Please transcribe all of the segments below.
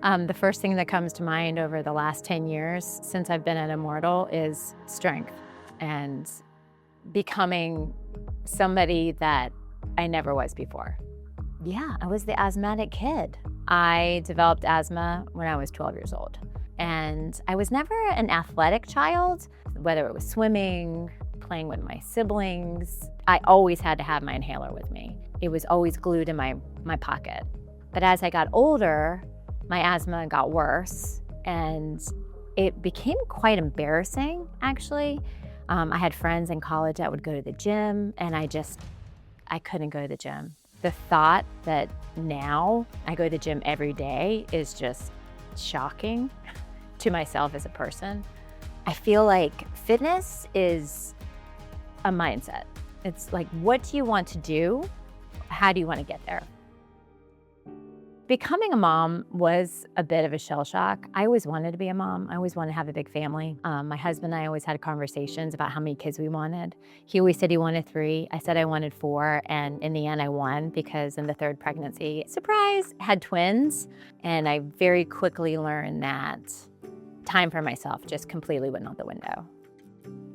The first thing that comes to mind over the last 10 years since I've been at Immortal is strength and becoming somebody that I never was before. Yeah, I was the asthmatic kid. I developed asthma when I was 12 years old. And I was never an athletic child, whether it was swimming, playing with my siblings. I always had to have my inhaler with me. It was always glued in my pocket. But as I got older, my asthma got worse and it became quite embarrassing, actually. I had friends in college that would go to the gym and I couldn't go to the gym. The thought that now I go to the gym every day is just shocking to myself as a person. I feel like fitness is a mindset. It's like, what do you want to do? How do you want to get there? Becoming a mom was a bit of a shell shock. I always wanted to be a mom. I always wanted to have a big family. My husband and I always had conversations about how many kids we wanted. He always said he wanted 3. I said I wanted 4, and in the end I won because in the 3rd pregnancy, surprise, had twins. And I very quickly learned that time for myself just completely went out the window.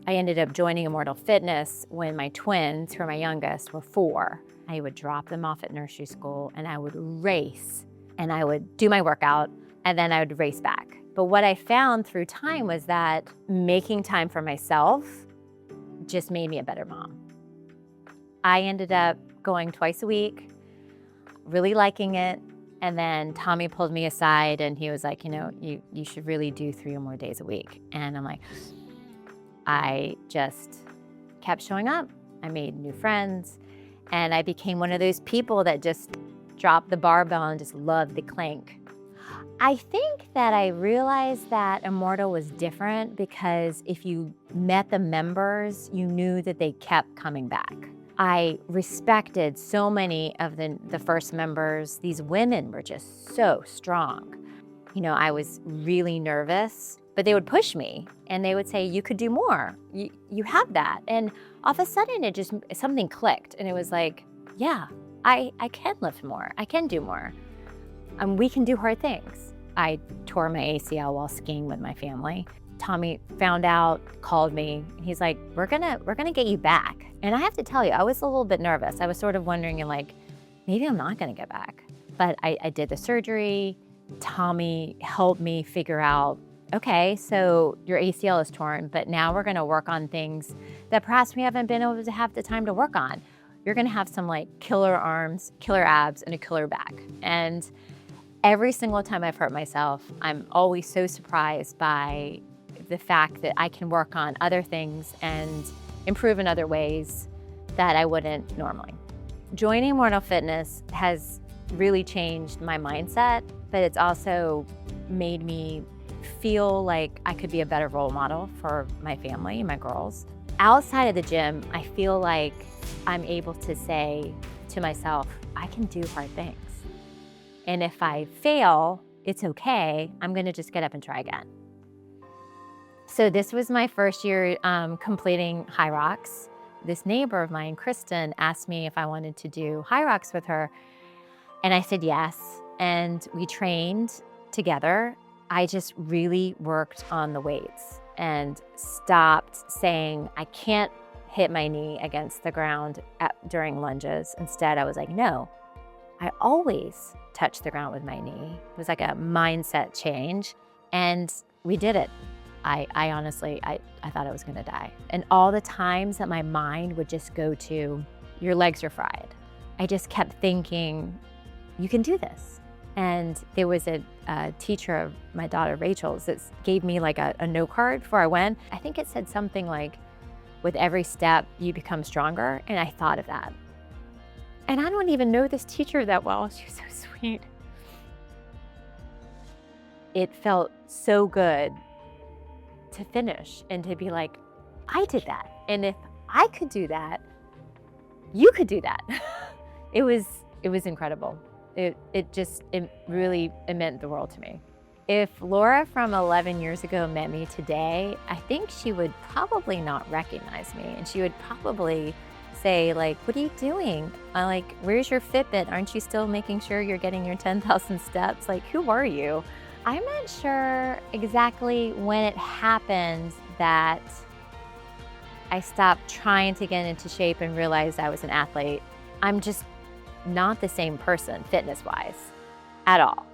I ended up joining Immortal Fitness when my twins, who are my youngest, were 4. I would drop them off at nursery school and I would race and I would do my workout and then I would race back. But what I found through time was that making time for myself just made me a better mom. I ended up going twice a week, really liking it. And then Tommy pulled me aside and he was like, you should really do 3 or more days a week. And I'm like, I just kept showing up. I made new friends. And I became one of those people that just dropped the barbell and just loved the clank. I think that I realized that Immortal was different because if you met the members, you knew that they kept coming back. I respected so many of the first members. These women were just so strong. I was really nervous, but they would push me and they would say, you could do more. You have that. And all of a sudden something clicked and it was like, yeah, I can lift more. I can do more. We can do hard things. I tore my ACL while skiing with my family. Tommy found out, called me. He's like, we're gonna get you back. And I have to tell you, I was a little bit nervous. I was sort of wondering like, maybe I'm not gonna get back. But I did the surgery. Tommy helped me figure out, okay, so your ACL is torn, but now we're gonna work on things that perhaps we haven't been able to have the time to work on. You're gonna have some like killer arms, killer abs, and a killer back. And every single time I've hurt myself, I'm always so surprised by the fact that I can work on other things and improve in other ways that I wouldn't normally. Joining Immortal Fitness has really changed my mindset, but it's also made me feel like I could be a better role model for my family, my girls. Outside of the gym, I feel like I'm able to say to myself, I can do hard things. And if I fail, it's okay. I'm gonna just get up and try again. So this was my first year completing High Rocks. This neighbor of mine, Kristen, asked me if I wanted to do High Rocks with her. And I said yes, and we trained together. I just really worked on the weights and stopped saying, I can't hit my knee against the ground during lunges. Instead, I was like, no, I always touch the ground with my knee. It was like a mindset change, and we did it. I honestly thought I was gonna die. And all the times that my mind would just go to, your legs are fried. I just kept thinking, you can do this. And there was a teacher of my daughter, Rachel's, that gave me like a note card before I went. I think it said something like, with every step, you become stronger. And I thought of that. And I don't even know this teacher that well. She's so sweet. It felt so good to finish and to be like, I did that. And if I could do that, you could do that. It was incredible. It really meant the world to me. If Laura from 11 years ago met me today, I think she would probably not recognize me, and she would probably say, like, "What are you doing?" I'm like, "Where's your Fitbit? Aren't you still making sure you're getting your 10,000 steps? Like, who are you?" I'm not sure exactly when it happened that I stopped trying to get into shape and realized I was an athlete. I'm just not the same person fitness-wise at all.